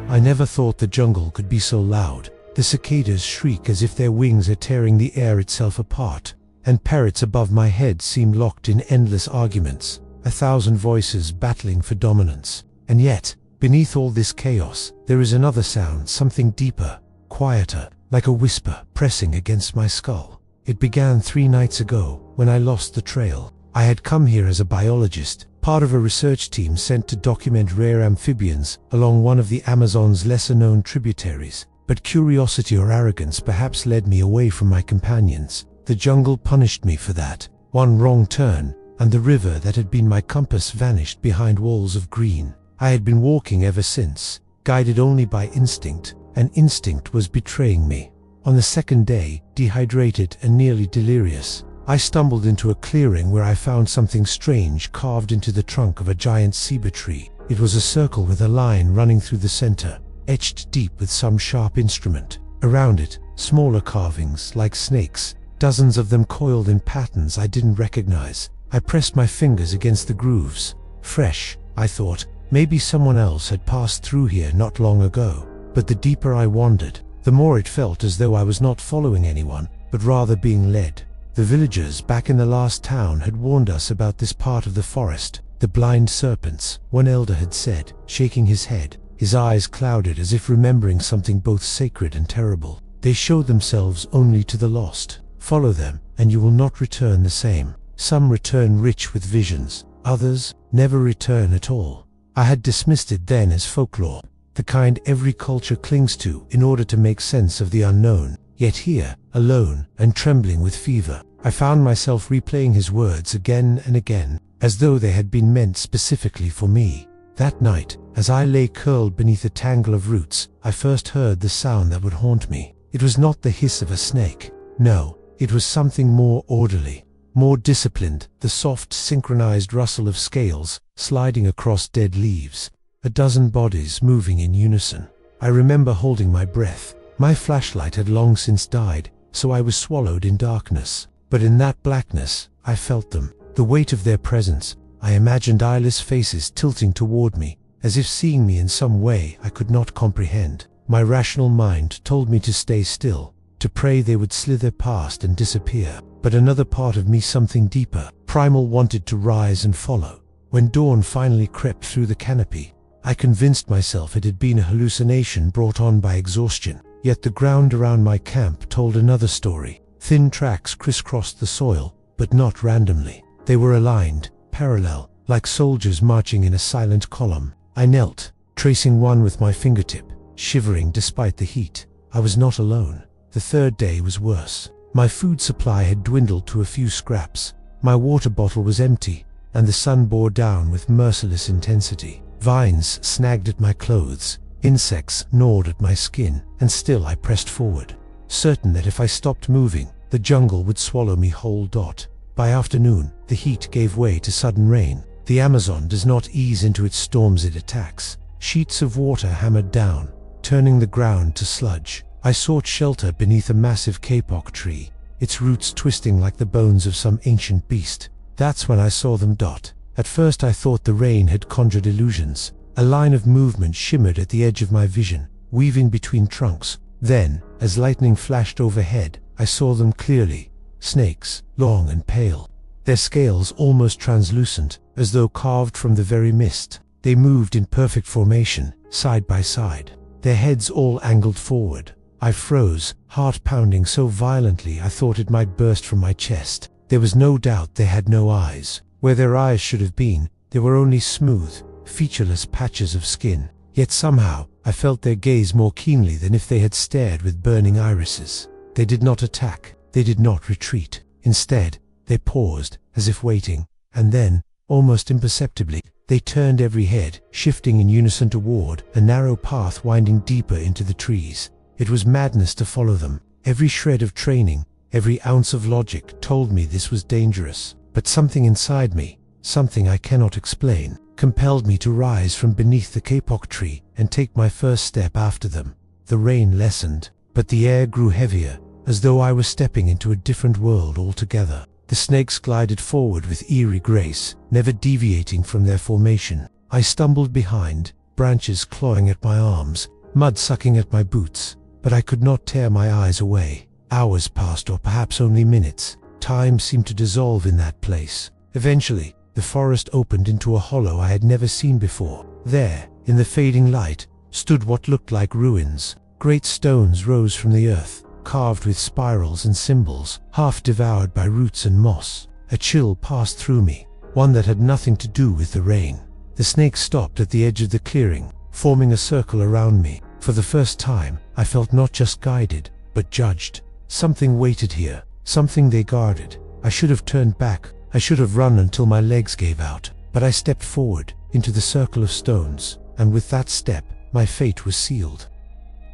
I never thought the jungle could be so loud. The cicadas shriek as if their wings are tearing the air itself apart, and parrots above my head seem locked in endless arguments, 1,000 voices battling for dominance. And yet, beneath all this chaos, there is another sound, something deeper, quieter, like a whisper pressing against my skull. It began 3 nights ago, when I lost the trail. I had come here as a biologist, part of a research team sent to document rare amphibians along one of the Amazon's lesser-known tributaries. But curiosity or arrogance perhaps led me away from my companions. The jungle punished me for that. One wrong turn, and the river that had been my compass vanished behind walls of green. I had been walking ever since, guided only by instinct, and instinct was betraying me. On the second day, dehydrated and nearly delirious, I stumbled into a clearing where I found something strange carved into the trunk of a giant ceiba tree. It was a circle with a line running through the center, etched deep with some sharp instrument. Around it, smaller carvings like snakes, dozens of them coiled in patterns I didn't recognize. I pressed my fingers against the grooves. Fresh, I thought, maybe someone else had passed through here not long ago. But the deeper I wandered, the more it felt as though I was not following anyone, but rather being led. The villagers back in the last town had warned us about this part of the forest. The blind serpents, one elder had said, shaking his head, his eyes clouded as if remembering something both sacred and terrible. They show themselves only to the lost. Follow them, and you will not return the same. Some return rich with visions, others never return at all. I had dismissed it then as folklore, the kind every culture clings to in order to make sense of the unknown. Yet here, alone and trembling with fever, I found myself replaying his words again and again, as though they had been meant specifically for me. That night, as I lay curled beneath a tangle of roots, I first heard the sound that would haunt me. It was not the hiss of a snake. No, it was something more orderly, more disciplined, the soft, synchronized rustle of scales sliding across dead leaves. A dozen bodies moving in unison. I remember holding my breath. My flashlight had long since died, so I was swallowed in darkness. But in that blackness, I felt them. The weight of their presence. I imagined eyeless faces tilting toward me, as if seeing me in some way I could not comprehend. My rational mind told me to stay still, to pray they would slither past and disappear. But another part of me, something deeper, primal, wanted to rise and follow. When dawn finally crept through the canopy, I convinced myself it had been a hallucination brought on by exhaustion. Yet the ground around my camp told another story. Thin tracks crisscrossed the soil, but not randomly. They were aligned, parallel, like soldiers marching in a silent column. I knelt, tracing one with my fingertip, shivering despite the heat. I was not alone. The third day was worse. My food supply had dwindled to a few scraps. My water bottle was empty, and the sun bore down with merciless intensity. Vines snagged at my clothes. Insects gnawed at my skin, and still I pressed forward, certain that if I stopped moving, the jungle would swallow me whole. By afternoon, the heat gave way to sudden rain. The Amazon does not ease into its storms it attacks. Sheets of water hammered down, turning the ground to sludge. I sought shelter beneath a massive kapok tree, its roots twisting like the bones of some ancient beast. That's when I saw them. At first I thought the rain had conjured illusions. A line of movement shimmered at the edge of my vision, weaving between trunks. Then, as lightning flashed overhead, I saw them clearly. Snakes, long and pale. Their scales almost translucent, as though carved from the very mist. They moved in perfect formation, side by side, their heads all angled forward. I froze, heart pounding so violently I thought it might burst from my chest. There was no doubt they had no eyes. Where their eyes should have been, they were only smooth, featureless patches of skin. Yet somehow, I felt their gaze more keenly than if they had stared with burning irises. They did not attack, they did not retreat. Instead, they paused, as if waiting, and then, almost imperceptibly, they turned every head, shifting in unison toward a narrow path winding deeper into the trees. It was madness to follow them. Every shred of training, every ounce of logic told me this was dangerous. But something inside me, something I cannot explain, compelled me to rise from beneath the kapok tree and take my first step after them. The rain lessened, but the air grew heavier, as though I was stepping into a different world altogether. The snakes glided forward with eerie grace, never deviating from their formation. I stumbled behind, branches clawing at my arms, mud sucking at my boots, but I could not tear my eyes away. Hours passed, or perhaps only minutes. Time seemed to dissolve in that place. Eventually, the forest opened into a hollow I had never seen before. There, in the fading light, stood what looked like ruins. Great stones rose from the earth, carved with spirals and symbols, half devoured by roots and moss. A chill passed through me, one that had nothing to do with the rain. The snakes stopped at the edge of the clearing, forming a circle around me. For the first time, I felt not just guided, but judged. Something waited here, something they guarded. I should have turned back, I should have run until my legs gave out, but I stepped forward, into the circle of stones, and with that step, my fate was sealed.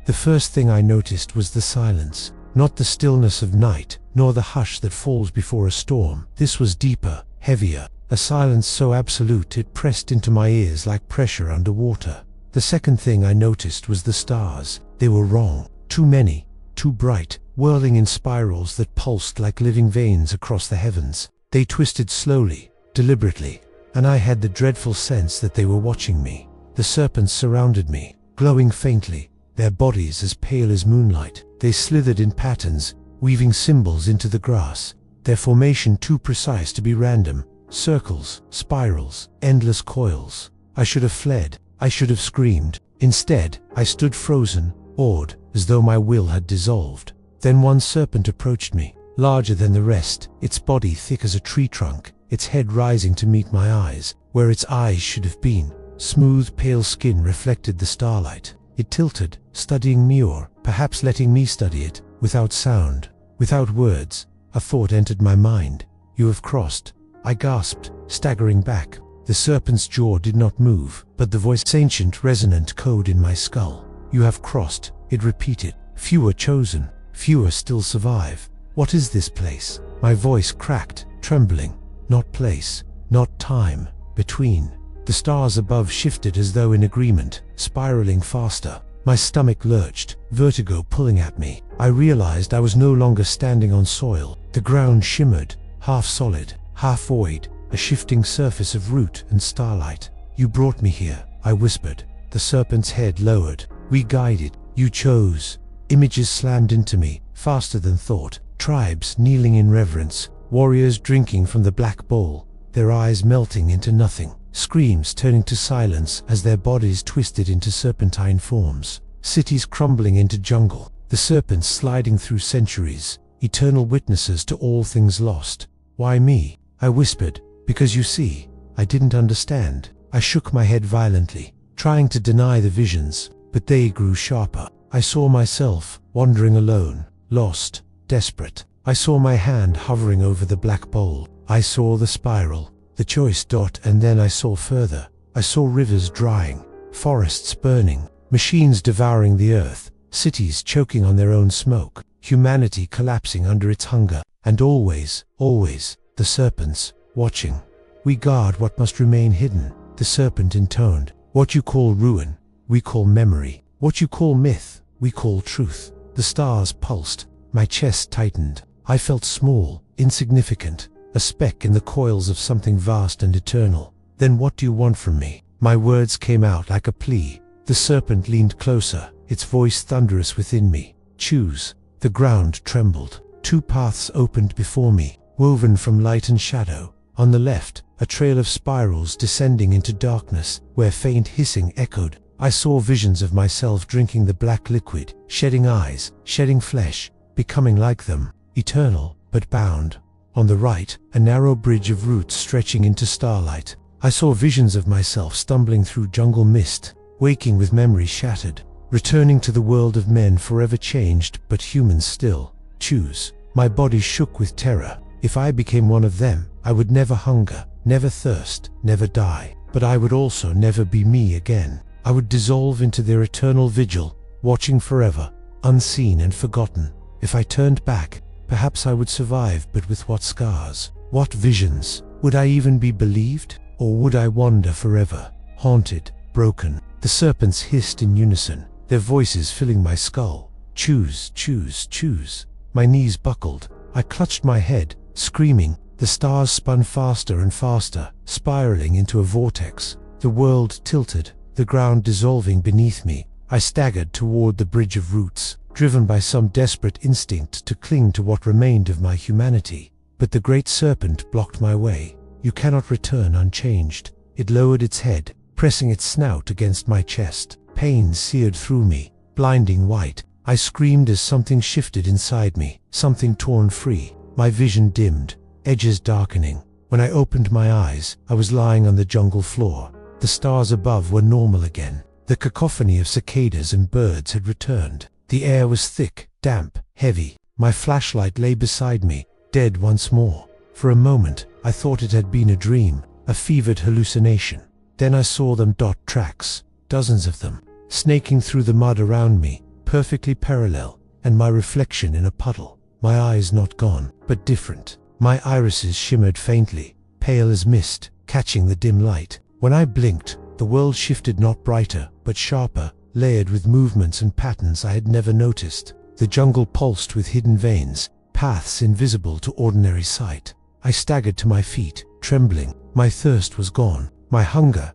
The first thing I noticed was the silence, not the stillness of night, nor the hush that falls before a storm. This was deeper, heavier, a silence so absolute it pressed into my ears like pressure underwater. The second thing I noticed was the stars. They were wrong. Too many, too bright, whirling in spirals that pulsed like living veins across the heavens. They twisted slowly, deliberately, and I had the dreadful sense that they were watching me. The serpents surrounded me, glowing faintly, their bodies as pale as moonlight. They slithered in patterns, weaving symbols into the grass, their formation too precise to be random. Circles, spirals, endless coils. I should have fled. I should have screamed. Instead, I stood frozen, awed, as though my will had dissolved. Then one serpent approached me, larger than the rest, its body thick as a tree trunk, its head rising to meet my eyes, where its eyes should have been. Smooth, pale skin reflected the starlight. It tilted, studying me, or perhaps letting me study it, without sound, without words. A thought entered my mind. "You have crossed." I gasped, staggering back. The serpent's jaw did not move, but the voice, ancient, resonant code in my skull. "You have crossed," it repeated. "Fewer chosen, fewer still survive. What is this place?" My voice cracked, trembling. Not place, not time, between. The stars above shifted as though in agreement, spiraling faster. My stomach lurched, vertigo pulling at me. I realized I was no longer standing on soil. The ground shimmered, half solid, half void, a shifting surface of root and starlight. "You brought me here," I whispered. The serpent's head lowered. "We guided. You chose." Images slammed into me, faster than thought. Tribes kneeling in reverence, warriors drinking from the black bowl, their eyes melting into nothing. Screams turning to silence as their bodies twisted into serpentine forms. Cities crumbling into jungle, the serpents sliding through centuries, eternal witnesses to all things lost. "Why me?" I whispered. "Because you see, I didn't understand." I shook my head violently, trying to deny the visions, but they grew sharper. I saw myself, wandering alone, lost, desperate. I saw my hand hovering over the black bowl. I saw the spiral, the choice dot, and then I saw further. I saw rivers drying, forests burning, machines devouring the earth, cities choking on their own smoke, humanity collapsing under its hunger, and always, always, the serpents, watching. "We guard what must remain hidden," the serpent intoned. "What you call ruin, we call memory. What you call myth, we call truth." The stars pulsed. My chest tightened. I felt small, insignificant, a speck in the coils of something vast and eternal. "Then what do you want from me?" My words came out like a plea. The serpent leaned closer, its voice thunderous within me. "Choose." The ground trembled. Two paths opened before me, woven from light and shadow. On the left, a trail of spirals descending into darkness, where faint hissing echoed. I saw visions of myself drinking the black liquid, shedding eyes, shedding flesh, becoming like them, eternal, but bound. On the right, a narrow bridge of roots stretching into starlight. I saw visions of myself stumbling through jungle mist, waking with memory shattered, returning to the world of men forever changed, but human still. Choose. My body shook with terror. If I became one of them, I would never hunger, never thirst, never die. But I would also never be me again. I would dissolve into their eternal vigil, watching forever, unseen and forgotten. If I turned back, perhaps I would survive, but with what scars? What visions? Would I even be believed? Or would I wander forever, haunted, broken? The serpents hissed in unison, their voices filling my skull. "Choose, choose, choose." My knees buckled. I clutched my head, screaming. The stars spun faster and faster, spiraling into a vortex. The world tilted, the ground dissolving beneath me. I staggered toward the bridge of roots, driven by some desperate instinct to cling to what remained of my humanity. But the great serpent blocked my way. "You cannot return unchanged." It lowered its head, pressing its snout against my chest. Pain seared through me, blinding white. I screamed as something shifted inside me, something torn free. My vision dimmed, edges darkening. When I opened my eyes, I was lying on the jungle floor. The stars above were normal again. The cacophony of cicadas and birds had returned. The air was thick, damp, heavy. My flashlight lay beside me, dead once more. For a moment, I thought it had been a dream, a fevered hallucination. Then I saw them dot tracks, dozens of them, snaking through the mud around me, perfectly parallel, and my reflection in a puddle. My eyes not gone, but different. My irises shimmered faintly, pale as mist, catching the dim light. When I blinked, the world shifted, not brighter, but sharper, layered with movements and patterns I had never noticed. The jungle pulsed with hidden veins, paths invisible to ordinary sight. I staggered to my feet, trembling. My thirst was gone, my hunger,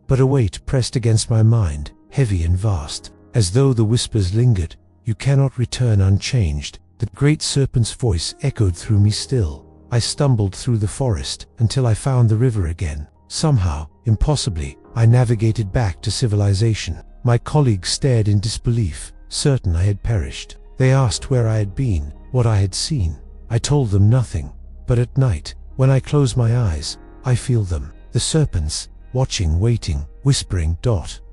but a weight pressed against my mind, heavy and vast. As though the whispers lingered, "You cannot return unchanged." The great serpent's voice echoed through me still. I stumbled through the forest until I found the river again. Somehow, impossibly, I navigated back to civilization. My colleagues stared in disbelief, certain I had perished. They asked where I had been, what I had seen. I told them nothing. But at night, when I close my eyes, I feel them. The serpents, watching, waiting, whispering,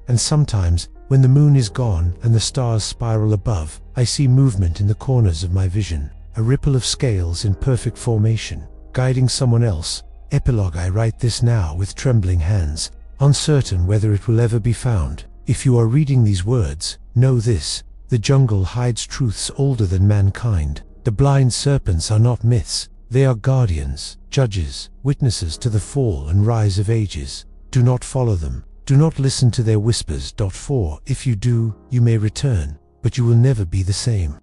and sometimes, when the moon is gone and the stars spiral above, I see movement in the corners of my vision, a ripple of scales in perfect formation, guiding someone else. Epilogue. I write this now with trembling hands, uncertain whether it will ever be found. If you are reading these words, know this: the jungle hides truths older than mankind. The blind serpents are not myths, they are guardians, judges, witnesses to the fall and rise of ages. Do not follow them. Do not listen to their whispers. For if you do, you may return, but you will never be the same.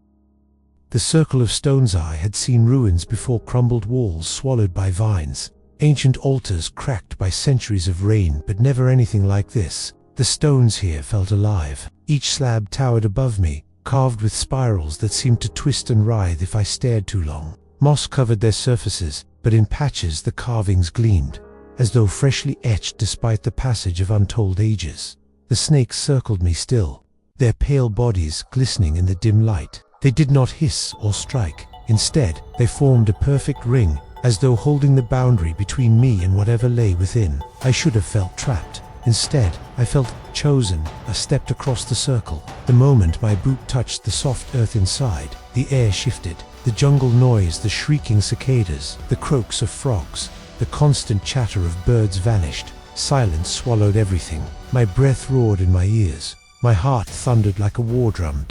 The circle of stones. I had seen ruins before, crumbled walls swallowed by vines, ancient altars cracked by centuries of rain, but never anything like this. The stones here felt alive. Each slab towered above me, carved with spirals that seemed to twist and writhe if I stared too long. Moss covered their surfaces, but in patches the carvings gleamed, as though freshly etched despite the passage of untold ages. The snakes circled me still, their pale bodies glistening in the dim light. They did not hiss or strike. Instead, they formed a perfect ring, as though holding the boundary between me and whatever lay within. I should have felt trapped. Instead, I felt chosen. I stepped across the circle. The moment my boot touched the soft earth inside, the air shifted. The jungle noise, the shrieking cicadas, the croaks of frogs, the constant chatter of birds vanished. Silence swallowed everything. My breath roared in my ears. My heart thundered like a war drum.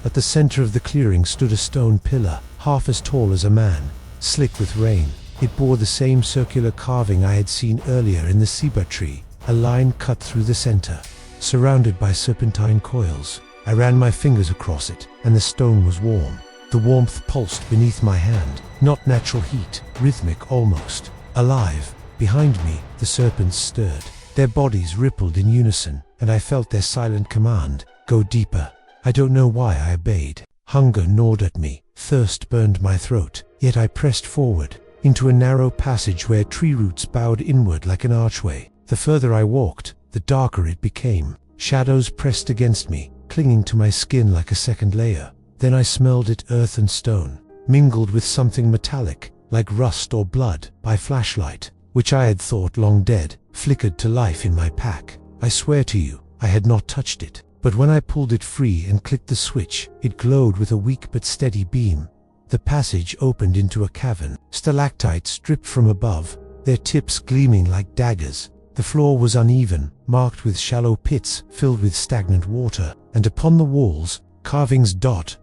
At the center of the clearing stood a stone pillar, half as tall as a man, slick with rain. It bore the same circular carving I had seen earlier in the ceiba tree, a line cut through the center, surrounded by serpentine coils. I ran my fingers across it, and the stone was warm. The warmth pulsed beneath my hand, not natural heat, rhythmic almost. Alive. Behind me, the serpents stirred. Their bodies rippled in unison, and I felt their silent command, "Go deeper." I don't know why I obeyed. Hunger gnawed at me, thirst burned my throat, yet I pressed forward, into a narrow passage where tree roots bowed inward like an archway. The further I walked, the darker it became. Shadows pressed against me, clinging to my skin like a second layer. Then I smelled it, earth and stone, mingled with something metallic, like rust or blood. My flashlight, which I had thought long dead, flickered to life in my pack. I swear to you, I had not touched it. But when I pulled it free and clicked the switch, it glowed with a weak but steady beam. The passage opened into a cavern, stalactites dripped from above, their tips gleaming like daggers. The floor was uneven, marked with shallow pits filled with stagnant water, and upon the walls, carvings,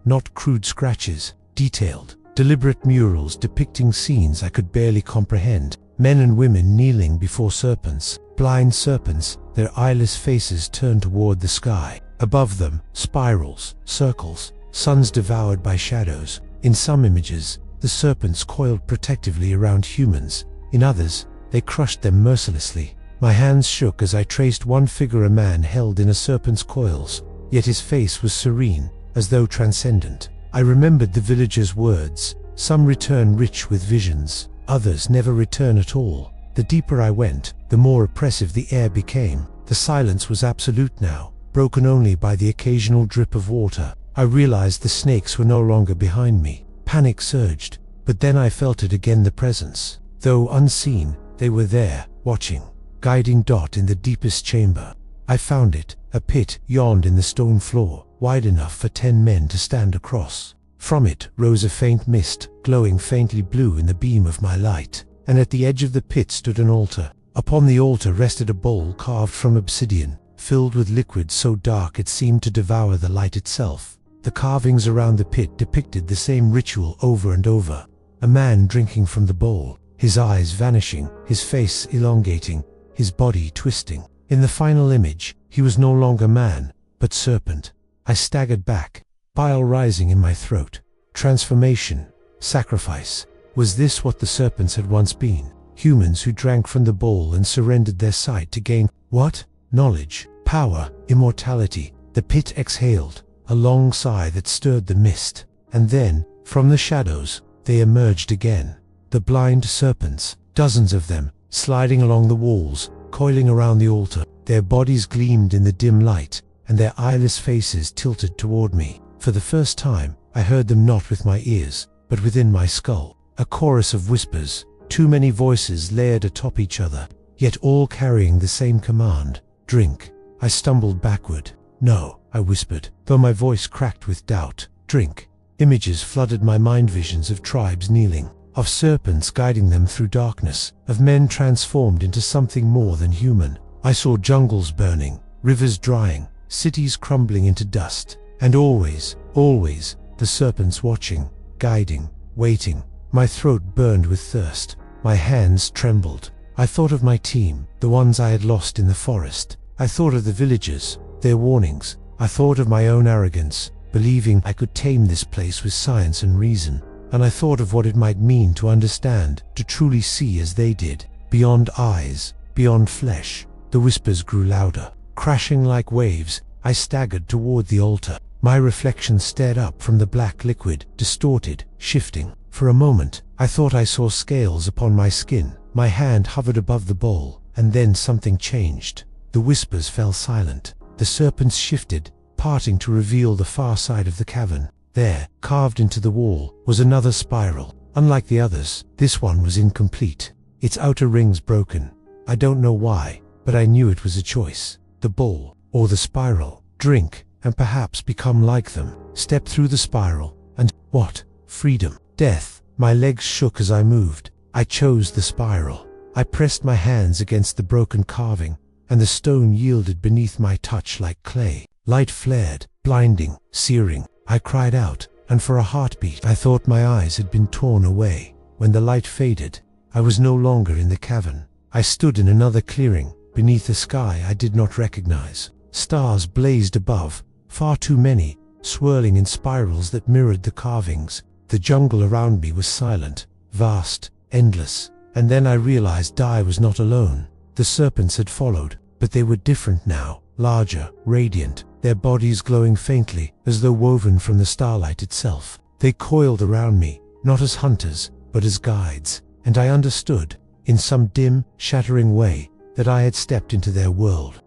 not crude scratches, detailed, deliberate murals depicting scenes I could barely comprehend. Men and women kneeling before serpents, blind serpents, their eyeless faces turned toward the sky. Above them, spirals, circles, suns devoured by shadows. In some images, the serpents coiled protectively around humans. In others, they crushed them mercilessly. My hands shook as I traced one figure, a man held in a serpent's coils, yet his face was serene, as though transcendent. I remembered the villagers' words: some return rich with visions, others never return at all. The deeper I went, the more oppressive the air became. The silence was absolute now, broken only by the occasional drip of water. I realized the snakes were no longer behind me. Panic surged, but then I felt it again, the presence. Though unseen, they were there, watching. Guiding dot in the deepest chamber. I found it. A pit yawned in the stone floor, wide enough for 10 men to stand across. From it rose a faint mist, glowing faintly blue in the beam of my light, and at the edge of the pit stood an altar. Upon the altar rested a bowl carved from obsidian, filled with liquid so dark it seemed to devour the light itself. The carvings around the pit depicted the same ritual over and over. A man drinking from the bowl, his eyes vanishing, his face elongating, his body twisting. In the final image, he was no longer man, but serpent. I staggered back, bile rising in my throat. Transformation, sacrifice. Was this what the serpents had once been? Humans who drank from the bowl and surrendered their sight to gain what? Knowledge, power, immortality. The pit exhaled, a long sigh that stirred the mist. And then, from the shadows, they emerged again. The blind serpents, dozens of them, sliding along the walls, coiling around the altar. Their bodies gleamed in the dim light, and their eyeless faces tilted toward me. For the first time, I heard them not with my ears, but within my skull. A chorus of whispers, too many voices layered atop each other, yet all carrying the same command: drink. I stumbled backward. No, I whispered, though my voice cracked with doubt. Drink. Images flooded my mind, visions of tribes kneeling, of serpents guiding them through darkness, of men transformed into something more than human. I saw jungles burning, rivers drying, cities crumbling into dust, and always, always, the serpents watching, guiding, waiting. My throat burned with thirst. My hands trembled. I thought of my team, the ones I had lost in the forest. I thought of the villagers, their warnings. I thought of my own arrogance, believing I could tame this place with science and reason. And I thought of what it might mean to understand, to truly see as they did, beyond eyes, beyond flesh. The whispers grew louder, crashing like waves. I staggered toward the altar. My reflection stared up from the black liquid, distorted, shifting. For a moment, I thought I saw scales upon my skin. My hand hovered above the bowl, and then something changed. The whispers fell silent. The serpents shifted, parting to reveal the far side of the cavern. There, carved into the wall, was another spiral. Unlike the others, this one was incomplete, its outer rings broken. I don't know why, but I knew it was a choice. The bowl, or the spiral. Drink, and perhaps become like them. Step through the spiral, and what? Freedom. Death. My legs shook as I moved. I chose the spiral. I pressed my hands against the broken carving, and the stone yielded beneath my touch like clay. Light flared, blinding, searing. I cried out, and for a heartbeat I thought my eyes had been torn away. When the light faded, I was no longer in the cavern. I stood in another clearing, beneath a sky I did not recognize. Stars blazed above, far too many, swirling in spirals that mirrored the carvings. The jungle around me was silent, vast, endless. And then I realized I was not alone. The serpents had followed, but they were different now, larger, radiant, their bodies glowing faintly, as though woven from the starlight itself. They coiled around me, not as hunters, but as guides, and I understood, in some dim, shattering way, that I had stepped into their world.